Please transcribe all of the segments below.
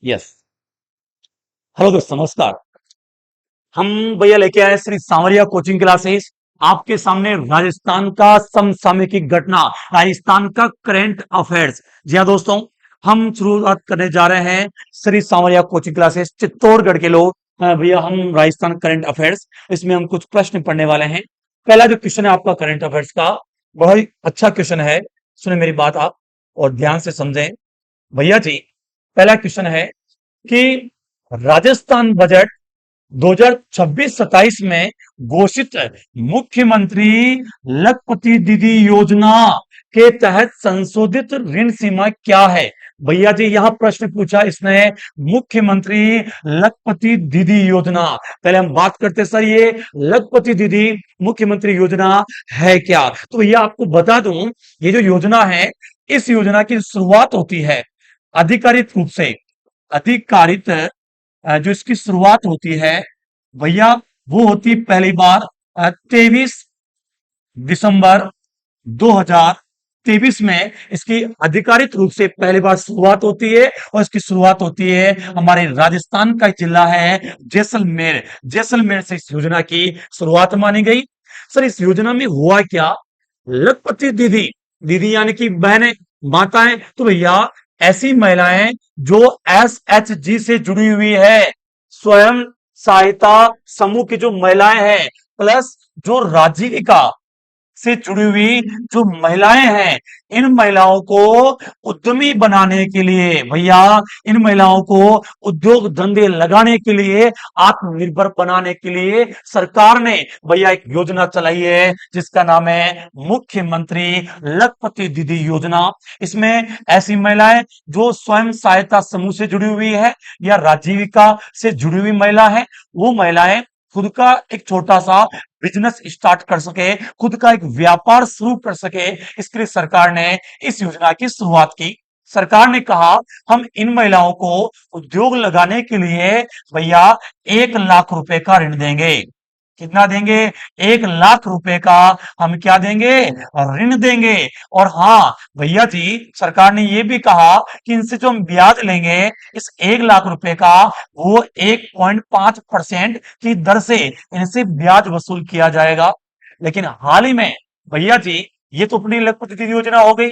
Yes. Hello दोस्तों, नमस्कार। हम भैया लेके आए श्री सांवरिया कोचिंग क्लासेस। आपके सामने राजस्थान का समसामयिक घटना, राजस्थान का करंट अफेयर्स। जी हाँ दोस्तों, हम शुरुआत करने जा रहे हैं श्री सांवरिया कोचिंग क्लासेस चित्तौड़गढ़ के लोग। भैया हम राजस्थान करंट अफेयर्स, इसमें हम कुछ प्रश्न पढ़ने वाले हैं। पहला जो क्वेश्चन है आपका करंट अफेयर्स का, बहुत ही अच्छा क्वेश्चन है। सुने मेरी बात आप और ध्यान से समझें। भैया जी, पहला क्वेश्चन है कि राजस्थान बजट 2026-27 में घोषित मुख्यमंत्री लखपति दीदी योजना के तहत संशोधित ऋण सीमा क्या है? भैया जी, यहां प्रश्न पूछा इसने, मुख्यमंत्री लखपति दीदी योजना। पहले हम बात करते सर, ये लखपति दीदी मुख्यमंत्री योजना है क्या? तो भैया आपको बता दूं, ये जो योजना है, इस योजना की शुरुआत होती है आधिकारिक रूप से, अधिकारित जो इसकी शुरुआत होती है भैया, वो होती पहली बार 23 दिसंबर 2023 में इसकी आधिकारिक रूप से पहली बार शुरुआत होती है। और इसकी शुरुआत होती है हमारे राजस्थान का जिला है जैसलमेर। जैसलमेर से इस योजना की शुरुआत मानी गई। सर, इस योजना में हुआ क्या? लखपति दीदी, दीदी यानी कि बहनें, माताएं, तो भैया ऐसी महिलाएं जो SHG से जुड़ी हुई है, स्वयं सहायता समूह की जो महिलाएं हैं, प्लस जो राजीविका से जुड़ी हुई जो महिलाएं हैं, इन महिलाओं को उद्यमी बनाने के लिए भैया, इन महिलाओं को उद्योग धंधे लगाने के लिए, आत्मनिर्भर बनाने के लिए सरकार ने भैया एक योजना चलाई है जिसका नाम है मुख्यमंत्री लखपति दीदी योजना। इसमें ऐसी महिलाएं जो स्वयं सहायता समूह से जुड़ी हुई है या राजीविका से जुड़ी हुई महिला है, वो महिलाएं खुद का एक छोटा सा बिजनेस स्टार्ट कर सके, खुद का एक व्यापार शुरू कर सके, इसके लिए सरकार ने इस योजना की शुरुआत की। सरकार ने कहा हम इन महिलाओं को उद्योग लगाने के लिए भैया 1 लाख रुपए का ऋण देंगे। कितना देंगे? 1 लाख रुपए का हम क्या देंगे? ऋण देंगे। और हाँ भैया जी, सरकार ने यह भी कहा कि इनसे जो हम ब्याज लेंगे इस 1 लाख रुपए का, वो 1.5% की दर से इनसे ब्याज वसूल किया जाएगा। लेकिन हाल ही में भैया जी, ये तो अपनी लखपति दीदी योजना हो गई।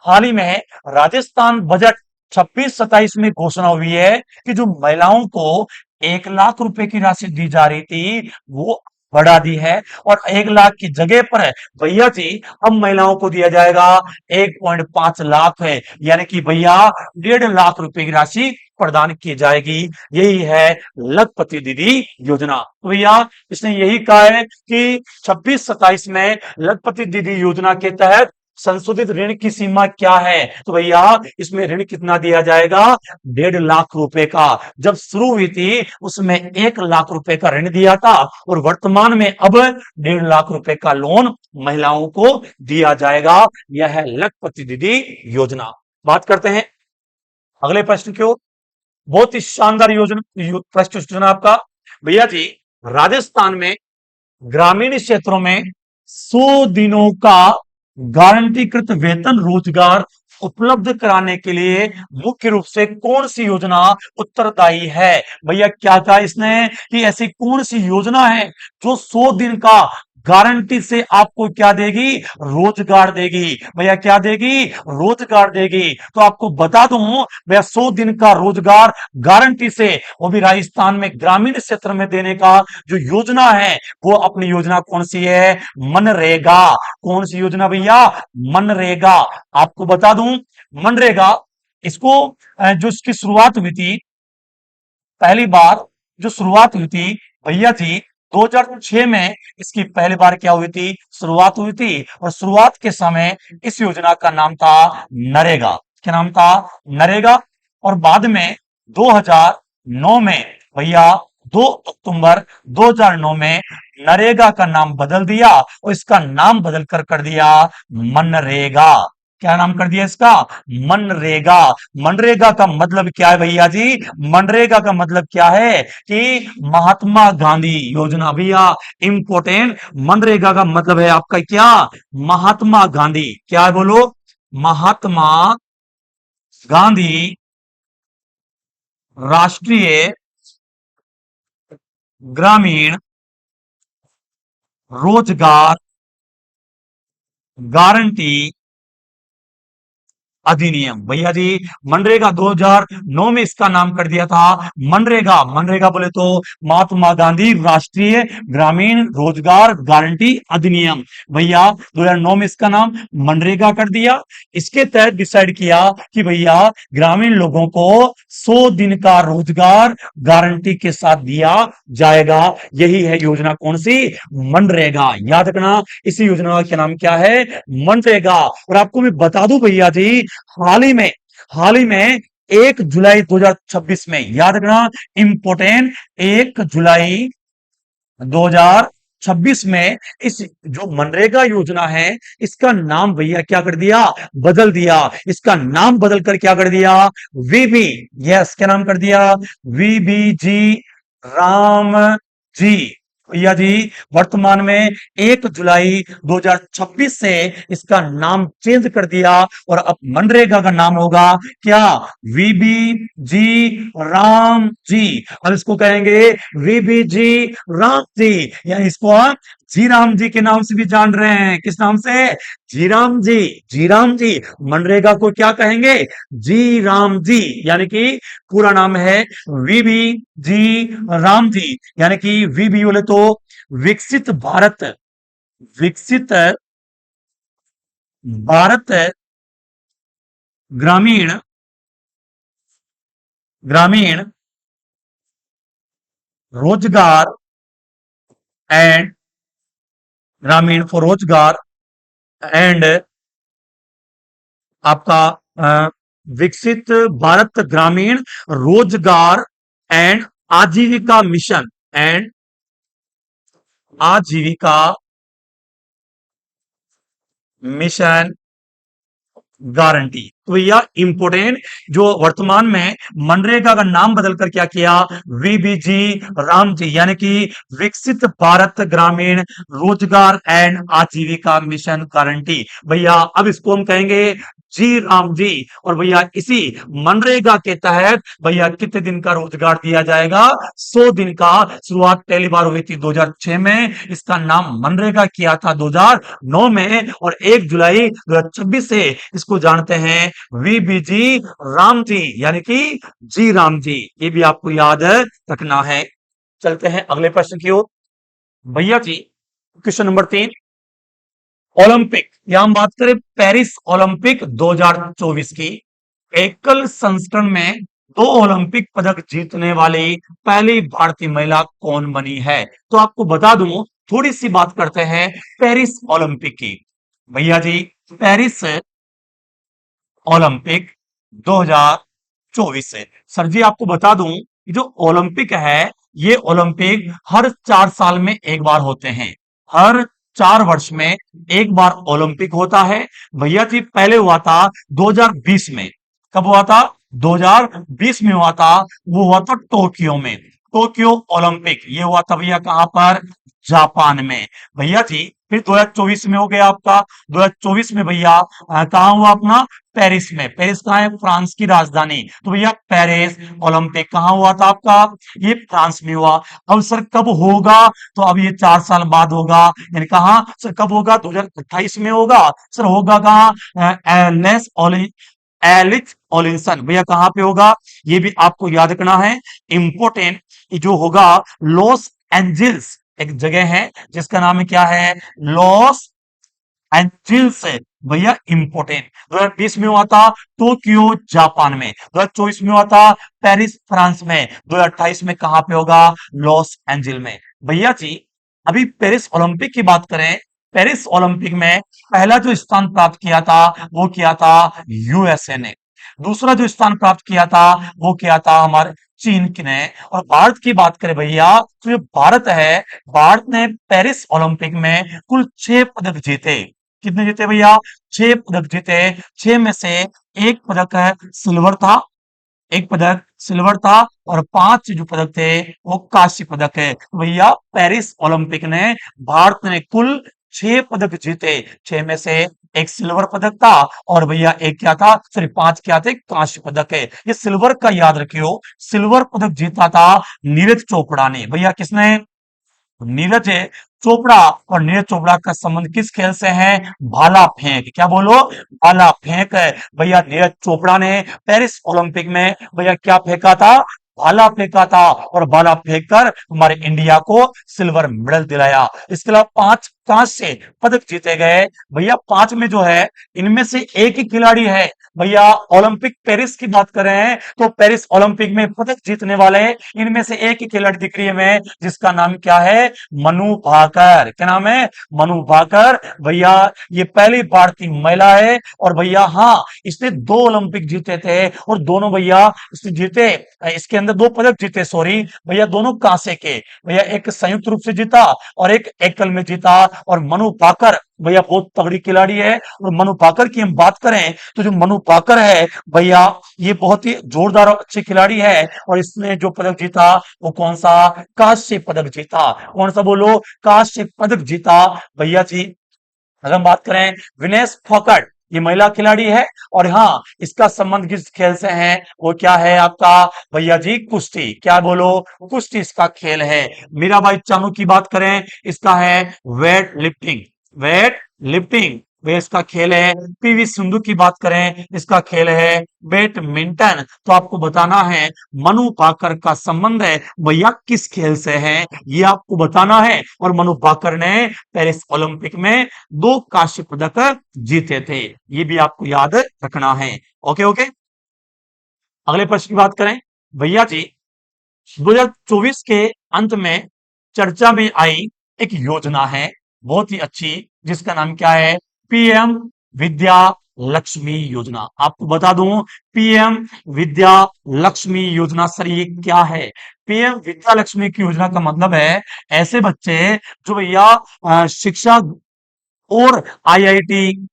हाल ही में राजस्थान बजट 26-27 में घोषणा हुई है कि जो महिलाओं को 1 लाख रुपए की राशि दी जा रही थी, वो बढ़ा दी है। और 1 लाख की जगह पर भैया जी अब महिलाओं को दिया जाएगा 1.5 लाख है, यानी कि भैया 1.5 लाख रुपए की राशि प्रदान की जाएगी। यही है लखपति दीदी योजना। तो भैया इसने यही कहा है कि 26-27 में लखपति दीदी योजना के तहत संशोधित ऋण की सीमा क्या है? तो भैया इसमें ऋण कितना दिया जाएगा? 1.5 लाख रुपए का। जब शुरू हुई थी उसमें 1 लाख रुपए का ऋण दिया था, और वर्तमान में अब 1.5 लाख रुपए का लोन महिलाओं को दिया जाएगा। यह है लखपति दीदी योजना। बात करते हैं अगले प्रश्न की ओर। बहुत ही शानदार प्रश्न सूचना आपका। भैया जी, राजस्थान में ग्रामीण क्षेत्रों में 100 दिनों का गारंटीकृत वेतन रोजगार उपलब्ध कराने के लिए मुख्य रूप से कौन सी योजना उत्तरदायी है? भैया क्या कहा इसने कि ऐसी कौन सी योजना है जो 100 दिन का गारंटी से आपको क्या देगी? रोजगार देगी। भैया क्या देगी? रोजगार देगी। तो आपको बता दूं भैया, 100 दिन का रोजगार गारंटी से, वो भी राजस्थान में ग्रामीण क्षेत्र में देने का जो योजना है, वो अपनी योजना कौन सी है? मनरेगा। कौन सी योजना भैया? मनरेगा। आपको बता दूं, मनरेगा इसको जो इसकी शुरुआत हुई थी, पहली बार जो शुरुआत हुई थी भैया जी 2006 में इसकी पहली बार क्या हुई थी? शुरुआत हुई थी। और शुरुआत के समय इस योजना का नाम था नरेगा। क्या नाम था? नरेगा। और बाद में 2009 में भैया, 2 अक्टूबर 2009 में नरेगा का नाम बदल दिया और इसका नाम बदल कर दिया मनरेगा। क्या नाम कर दिया इसका? मनरेगा। मनरेगा का मतलब क्या है भैया जी? मनरेगा का मतलब क्या है कि महात्मा गांधी योजना। भैया इंपोर्टेंट, मनरेगा का मतलब है आपका क्या? महात्मा गांधी। क्या है बोलो? महात्मा गांधी राष्ट्रीय ग्रामीण रोजगार गारंटी अधिनियम। भैया जी, मनरेगा 2009 में इसका नाम कर दिया था मनरेगा। मनरेगा बोले तो महात्मा गांधी राष्ट्रीय ग्रामीण रोजगार गारंटी अधिनियम। भैया 2009 में इसका नाम मनरेगा कर दिया। इसके तहत डिसाइड किया कि भैया ग्रामीण लोगों को 100 दिन का रोजगार गारंटी के साथ दिया जाएगा। यही है योजना, कौन सी? मनरेगा। याद रखना, इसी योजना का नाम क्या है? मनरेगा। और आपको मैं बता दूं भैया जी, हाल ही में 1 जुलाई 2026 में, याद रखना इंपोर्टेंट, 1 जुलाई 2026 में इस जो मनरेगा योजना है, इसका नाम भैया क्या कर दिया? बदल दिया। इसका नाम बदल कर क्या कर दिया? वीबी, यस, क्या नाम कर दिया? वीबीजी राम जी। भैया जी, वर्तमान में 1 जुलाई 2026 से इसका नाम चेंज कर दिया और अब मनरेगा का नाम होगा क्या? वीबी जी राम जी। अब इसको कहेंगे वीबी जी राम जी, या इसको आप जी राम जी के नाम से भी जान रहे हैं। किस नाम से? जी राम जी। जी राम जी। मनरेगा को क्या कहेंगे? जी राम जी, यानी कि पूरा नाम है वीबी जी राम जी। यानी कि वीबी बोले तो विकसित भारत, विकसित भारत ग्रामीण, ग्रामीण रोजगार एंड, ग्रामीण फॉर रोजगार एंड आपका विकसित भारत ग्रामीण रोजगार एंड आजीविका मिशन, एंड आजीविका मिशन गारंटी। तो भैया इंपोर्टेंट, जो वर्तमान में मनरेगा का नाम बदलकर क्या किया? वीबीजी राम जी, यानी कि विकसित भारत ग्रामीण रोजगार एंड आजीविका मिशन गारंटी। भैया अब इसको हम कहेंगे जी राम जी। और भैया इसी मनरेगा के तहत भैया कितने दिन का रोजगार दिया जाएगा? 100 दिन का। शुरुआत पहली बार हुई थी 2006 में, इसका नाम मनरेगा किया था 2009 में, और 1 जुलाई 2026 से इसको जानते हैं वीबीजी राम जी, यानी कि जी राम जी। ये भी आपको याद रखना है। चलते हैं अगले प्रश्न की ओर। भैया जी, क्वेश्चन नंबर 3, ओलंपिक, यहां हम बात करें पेरिस ओलंपिक 2024 की। एकल संस्करण में 2 ओलंपिक पदक जीतने वाली पहली भारतीय महिला कौन बनी है? तो आपको बता दूं, थोड़ी सी बात करते हैं पेरिस ओलंपिक की। भैया जी, पेरिस ओलंपिक 2024 से, सर जी आपको बता दूं, जो ओलंपिक है, ये ओलंपिक हर 4 साल में एक बार होते हैं। हर 4 वर्ष में एक बार ओलंपिक होता है। भैया जी पहले हुआ था 2020 में। कब हुआ था? 2020 में हुआ था। वो हुआ था टोक्यो में, टोक्यो ओलंपिक। ये हुआ था भैया कहां पर? जापान में। भैया जी फिर 2024 में हो गया आपका। 2024 में भैया कहा हुआ अपना? पेरिस में। पेरिस कहाँ है? फ्रांस की राजधानी। तो भैया पेरिस ओलंपिक कहाँ हुआ था आपका? ये फ्रांस में हुआ। अब सर कब होगा? तो अब ये 4 साल बाद होगा। यानी कहा सर कब होगा? 2028 में होगा। सर होगा कहाँ? एलिस एलिच ओलिंसन। भैया कहाँ पे होगा? ये भी आपको याद रखना है, इंपोर्टेंट। जो होगा लॉस एंजिल्स, एक जगह है जिसका नाम है क्या है? लॉस एंजिल्स है। भैया इंपोर्टेंट। 2020 में हुआ था टोक्यो जापान में। 2024 में हुआ था पेरिस फ्रांस में। 2028 में कहां पे होगा? लॉस एंजिल में। भैया जी अभी पेरिस ओलंपिक की बात करें, पेरिस ओलंपिक में पहला जो स्थान प्राप्त किया था वो किया था यूएसए ने। दूसरा जो स्थान प्राप्त किया था वो किया था हमारे चीन ने। और भारत की बात करें भैया, तो जो भारत है, भारत ने पेरिस ओलंपिक में कुल 6 पदक जीते। कितने जीते भैया? 6 पदक जीते। 6 में से एक पदक है सिल्वर था, एक पदक सिल्वर था, और 5 जो पदक थे वो कांस्य पदक है। तो भैया पेरिस ओलंपिक ने, भारत ने कुल 6 पदक जीते। 6 में से एक सिल्वर पदक था और भैया एक क्या था, सॉरी 5 क्या थे, कांस्य पदक है। ये सिल्वर का याद रखियो, सिल्वर पदक जीता था नीरज चोपड़ा ने। भैया किसने? नीरज चोपड़ा। और नीरज चोपड़ा का संबंध किस खेल से है? भाला फेंक। क्या बोलो? भाला फेंक है। भैया नीरज चोपड़ा ने पेरिस ओलंपिक में भैया क्या फेंका था? भाला फेंका था और भाला फेंक कर हमारे इंडिया को सिल्वर मेडल दिलाया। इसके अलावा 5 कांस्य पदक जीते गए। भैया 5 में जो है इनमें से एक ही खिलाड़ी है भैया, ओलंपिक पेरिस की बात कर रहे हैं तो पेरिस ओलंपिक में पदक जीतने वाले इनमें से एक ही खिलाड़ी दिख रही है हमें, जिसका नाम क्या है? मनु भाकर। क्या नाम है? मनु भाकर। भैया ये पहली भारतीय महिला है और भैया हाँ, इसने 2 ओलंपिक जीते थे और दोनों भैया इसने जीते, इसके अंदर 2 पदक जीते, सॉरी भैया, दोनों कांसे के। भैया एक संयुक्त रूप से जीता और एक एकल में जीता। और मनु भाकर भैया बहुत तगड़ी खिलाड़ी है। और मनु भाकर की हम बात करें तो जो मनु भाकर है भैया, ये बहुत ही जोरदार और अच्छे खिलाड़ी है। और इसने जो पदक जीता वो कौन सा? कांस्य पदक जीता। कौन सा बोलो? कांस्य पदक जीता भैया जी। अगर हम बात करें विनेश फोगाट, ये महिला खिलाड़ी है और हाँ, इसका संबंध किस खेल से है? वो क्या है आपका? भैया जी कुश्ती। क्या बोलो? कुश्ती इसका खेल है। मीराबाई चानू की बात करें, इसका है वेट लिफ्टिंग। वेट लिफ्टिंग वे इसका खेल है। पीवी सिंधु की बात करें, इसका खेल है बैडमिंटन। तो आपको बताना है मनु भाकर का संबंध है भैया किस खेल से है, ये आपको बताना है। और मनु भाकर ने पेरिस ओलंपिक में 2 कांस्य पदक जीते थे, ये भी आपको याद रखना है। Okay okay. अगले प्रश्न की बात करें भैया जी, 2024 के अंत में चर्चा में आई एक योजना है बहुत ही अच्छी, जिसका नाम क्या है? पीएम विद्या लक्ष्मी योजना। आपको बता दूं, पीएम विद्या लक्ष्मी योजना सर ये क्या है? पीएम विद्या लक्ष्मी की योजना का मतलब है ऐसे बच्चे जो भैया शिक्षा और आईआईटी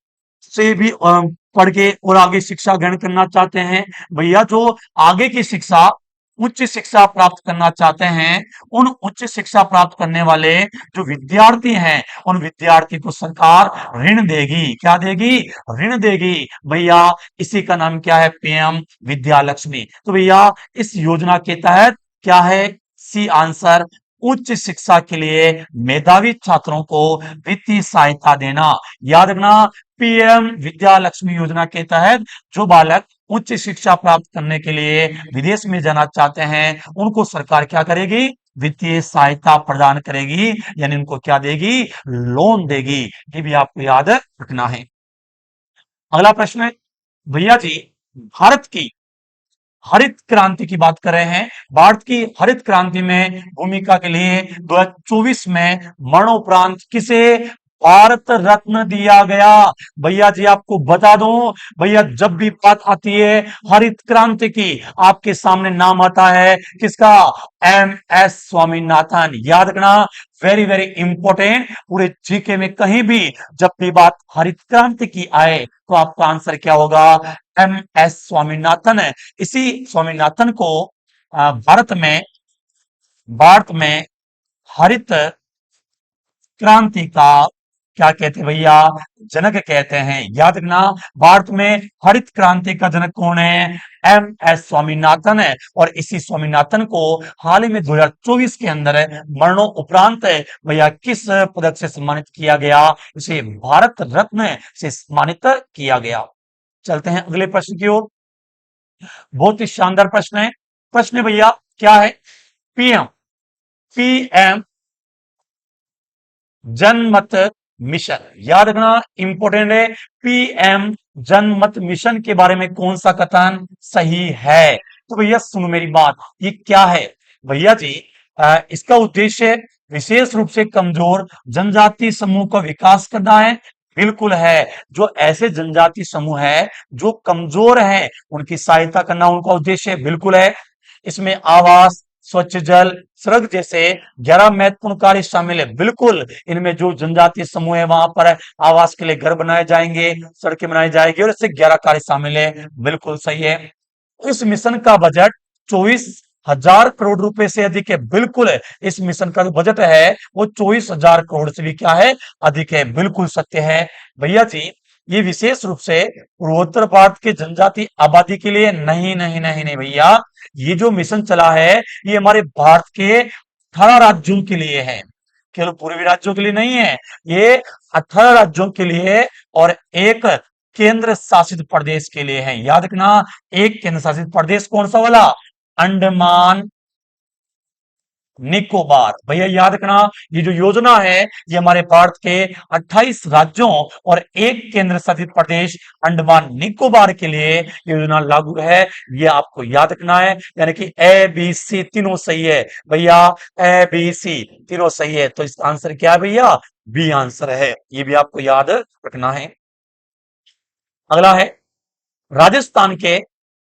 से भी पढ़ के और आगे शिक्षा ग्रहण करना चाहते हैं। भैया जो आगे की शिक्षा, उच्च शिक्षा प्राप्त करना चाहते हैं, उन उच्च शिक्षा प्राप्त करने वाले जो विद्यार्थी हैं, उन विद्यार्थी को सरकार ऋण देगी। क्या देगी? ऋण देगी भैया। इसी का नाम क्या है? पीएम विद्या लक्ष्मी। तो भैया इस योजना के तहत क्या है? सी आंसर, उच्च शिक्षा के लिए मेधावी छात्रों को वित्तीय सहायता देना। याद रखना, पीएम विद्या लक्ष्मी योजना के तहत जो बालक उच्च शिक्षा प्राप्त करने के लिए विदेश में जाना चाहते हैं, उनको सरकार क्या करेगी? वित्तीय सहायता प्रदान करेगी, यानी उनको क्या देगी? लोन देगी। ये भी आपको याद रखना है। अगला प्रश्न है भैया जी, भारत की हरित क्रांति की बात कर रहे हैं। भारत की हरित क्रांति में भूमिका के लिए 2024 में मरणोपरांत किसे भारत रत्न दिया गया? भैया जी आपको बता दूं, भैया जब भी बात आती है हरित क्रांति की, आपके सामने नाम आता है किसका? M S Swaminathan. याद रखना, वेरी वेरी इंपॉर्टेंट। पूरे जीके में कहीं भी जब भी बात हरित क्रांति की आए तो आपका आंसर क्या होगा? एम एस स्वामीनाथन है। इसी स्वामीनाथन को भारत में हरित क्रांति का क्या कहते हैं भैया? जनक कहते हैं। याद रखना, भारत में हरित क्रांति का जनक कौन है? एम एस स्वामीनाथन है। और इसी स्वामीनाथन को हाल ही में 2024 के अंदर मरणों उपरांत भैया किस पदक से सम्मानित किया गया? इसे भारत रत्न से सम्मानित किया गया। चलते हैं अगले प्रश्न की ओर। बहुत ही शानदार प्रश्न है। प्रश्न भैया क्या है? पीएम पीएम जनमत मिशन। याद रखना, इंपॉर्टेंट है। पीएम जनमत मिशन के बारे में कौन सा कथन सही है? तो भैया सुनो मेरी बात, ये क्या है भैया जी? इसका उद्देश्य विशेष रूप से कमजोर जनजाति समूह का विकास करना है। बिल्कुल है। जो ऐसे जनजाति समूह है जो कमजोर हैं, उनकी सहायता करना उनका उद्देश्य बिल्कुल है। इसमें आवास, स्वच्छ जल, सड़क जैसे 11 महत्वपूर्ण कार्य शामिल है। बिल्कुल, इनमें जो जनजातीय समूह है वहां पर आवास के लिए घर बनाए जाएंगे, सड़कें बनाई जाएंगी और इससे 11 कार्य शामिल है। बिल्कुल सही है। इस मिशन का बजट 24,000 करोड़ रुपए से अधिक है। बिल्कुल है, इस मिशन का जो बजट है वो 24,000 करोड़ से भी क्या है? अधिक है। बिल्कुल सत्य है भैया जी। ये विशेष रूप से पूर्वोत्तर भारत के जनजाति आबादी के लिए नहीं नहीं नहीं नहीं भैया। ये जो मिशन चला है ये हमारे भारत के 18 राज्यों के लिए है, केवल पूर्वी राज्यों के लिए नहीं है। ये 18 राज्यों के लिए और एक केंद्र शासित प्रदेश के लिए है। याद रखना, एक केंद्र शासित प्रदेश कौन सा वाला? अंडमान निकोबार। भैया याद रखना, ये जो योजना है ये हमारे भारत के 28 राज्यों और एक केंद्र शासित प्रदेश अंडमान निकोबार के लिए योजना लागू है। ये आपको याद रखना है, यानी कि ए बी सी तीनों सही है भैया। ए बी सी तीनों सही है, तो इसका आंसर क्या है भैया? बी आंसर है। ये भी आपको याद रखना है। अगला है, राजस्थान के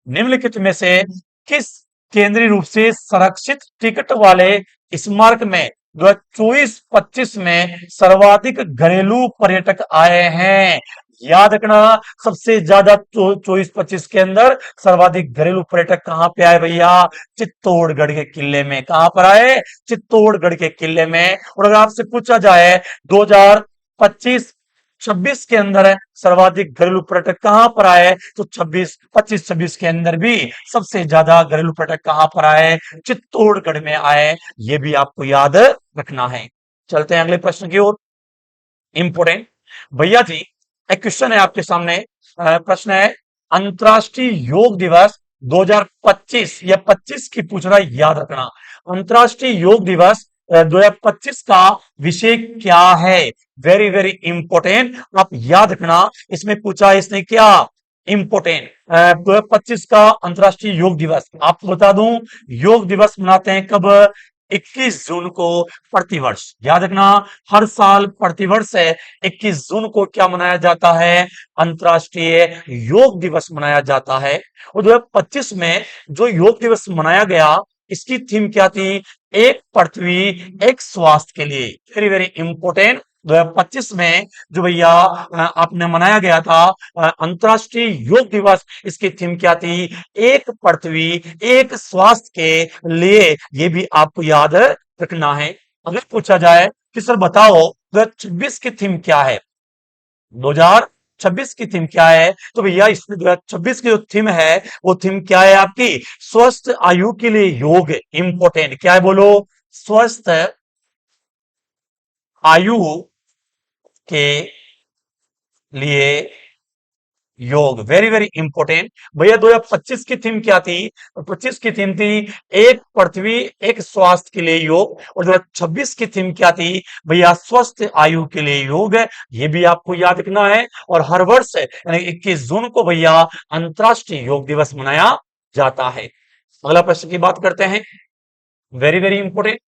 निम्नलिखित में से किस केंद्रीय रूप से संरक्षित टिकट वाले स्मारक में 2024-25 में सर्वाधिक घरेलू पर्यटक आए हैं? याद रखना, सबसे ज्यादा 24-25 के अंदर सर्वाधिक घरेलू पर्यटक कहां पे आए भैया? चित्तौड़गढ़ के किले में। कहां पर आए? चित्तौड़गढ़ के किले में। और अगर आपसे पूछा जाए 2025 26 के अंदर सर्वाधिक घरेलू पर्यटक कहां पर आए, तो 25-26 के अंदर भी सबसे ज्यादा घरेलू पर्यटक कहां पर आए? चित्तौड़गढ़ में आए। ये भी आपको याद रखना है। चलते हैं अगले प्रश्न की ओर। इंपोर्टेंट भैया जी, एक क्वेश्चन है आपके सामने। प्रश्न है, अंतर्राष्ट्रीय योग दिवस 2025 या 25 की पूछ रहा है, याद रखना। अंतर्राष्ट्रीय योग दिवस 2025 का विषय क्या है? वेरी वेरी इंपोर्टेंट, आप याद रखना। इसमें पूछा है इसने क्या? इंपोर्टेंट। 2025 का अंतर्राष्ट्रीय योग दिवस आपको बता दूं, योग दिवस मनाते हैं कब? 21 जून को प्रतिवर्ष। याद रखना, हर साल प्रतिवर्ष है 21 जून को क्या मनाया जाता है? अंतर्राष्ट्रीय योग दिवस मनाया जाता है। और 2025 में जो योग दिवस मनाया गया, इसकी थीम क्या थी? एक पृथ्वी एक स्वास्थ्य के लिए। Very very important. 2025 में जो भैया आपने मनाया गया था अंतर्राष्ट्रीय योग दिवस, इसकी थीम क्या थी? एक पृथ्वी एक स्वास्थ्य के लिए। ये भी आपको याद रखना है। अगर पूछा जाए कि सर बताओ 2026 की थीम क्या है, 2026 की थीम क्या है, तो भैया इसमें 2026 की जो थीम है वो थीम क्या है आपकी? स्वस्थ आयु के लिए योग। इंपोर्टेंट क्या है बोलो? स्वस्थ आयु के लिए योग। वेरी वेरी इंपोर्टेंट भैया। 2025 की थीम क्या थी? 25 की थीम थी एक पृथ्वी एक स्वास्थ्य के लिए योग। और 2026 की थीम क्या थी भैया? स्वस्थ आयु के लिए योग। ये भी आपको याद रखना है। और हर वर्ष यानी 21 जून को भैया अंतर्राष्ट्रीय योग दिवस मनाया जाता है। अगला प्रश्न की बात करते हैं। वेरी वेरी इंपोर्टेंट,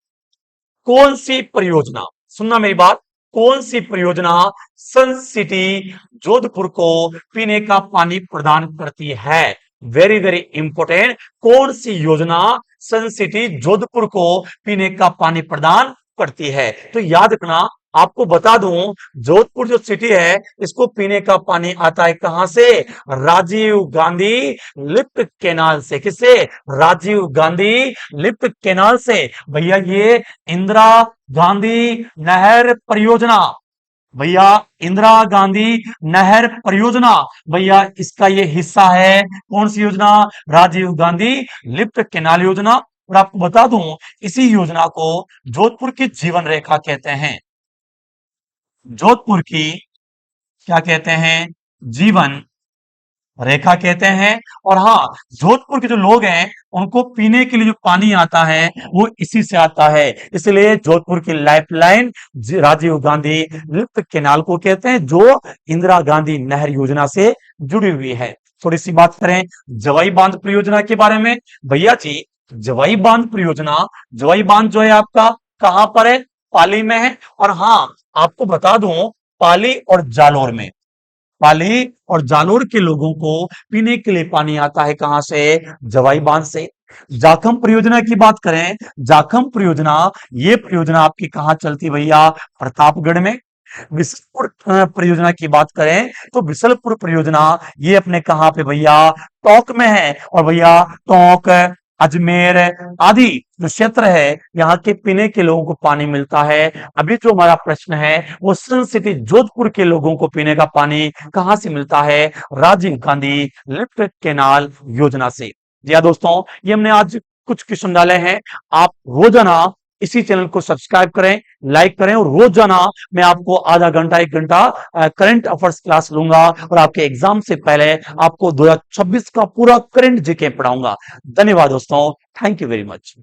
कौन सी परियोजना, सुनना मेरी बात, कौन सी परियोजना सन सिटी जोधपुर को पीने का पानी प्रदान करती है? वेरी वेरी इंपोर्टेंट, कौन सी योजना सन सिटी जोधपुर को पीने का पानी प्रदान करती है? तो याद रखना, आपको बता दूं, जोधपुर जो सिटी है इसको पीने का पानी आता है कहां से? राजीव गांधी लिफ्ट कैनाल से। किससे? राजीव गांधी लिफ्ट कैनाल से। भैया ये इंदिरा गांधी नहर परियोजना, भैया इंदिरा गांधी नहर परियोजना, भैया इसका ये हिस्सा है। कौन सी योजना? राजीव गांधी लिफ्ट कैनाल योजना। और आपको बता दूं, इसी योजना को जोधपुर की जीवन रेखा कहते हैं। जोधपुर की क्या कहते हैं? जीवन रेखा कहते हैं। और हाँ, जोधपुर के जो लोग हैं उनको पीने के लिए जो पानी आता है वो इसी से आता है। इसलिए जोधपुर की lifeline Rajiv Gandhi lift canal को कहते हैं, जो इंदिरा गांधी नहर योजना से जुड़ी हुई है। थोड़ी सी बात करें जवाई बांध परियोजना के बारे में। भैया जी, जवाई बांध परियोजना, जवाई बांध जो है आपका कहां पर है? पाली में है। और हाँ, आपको बता दूं, पाली और जालोर में, पाली और जालोर के लोगों को पीने के लिए पानी आता है कहां से? जवाई बांध से। जाखम परियोजना की बात करें, जाखम परियोजना, ये परियोजना आपकी कहां चलती भैया? प्रतापगढ़ में। विसलपुर परियोजना की बात करें तो विसलपुर परियोजना ये अपने कहां पे भैया? टोंक में है। और भैया टोंक अजमेर आदि जो क्षेत्र है यहाँ के पीने के लोगों को पानी मिलता है। अभी जो हमारा प्रश्न है वो सन सिटी जोधपुर के लोगों को पीने का पानी कहां से मिलता है? राजीव गांधी लिफ्ट कैनाल योजना से। जी हाँ दोस्तों, ये हमने आज कुछ क्वेश्चन डाले हैं। आप रोजाना इसी चैनल को सब्सक्राइब करें, लाइक करें, और रोजाना मैं आपको आधा घंटा 1 घंटा करंट अफेयर्स क्लास लूंगा और आपके एग्जाम से पहले आपको 2026 का पूरा करंट जीके पढ़ाऊंगा। धन्यवाद दोस्तों, थैंक यू वेरी मच।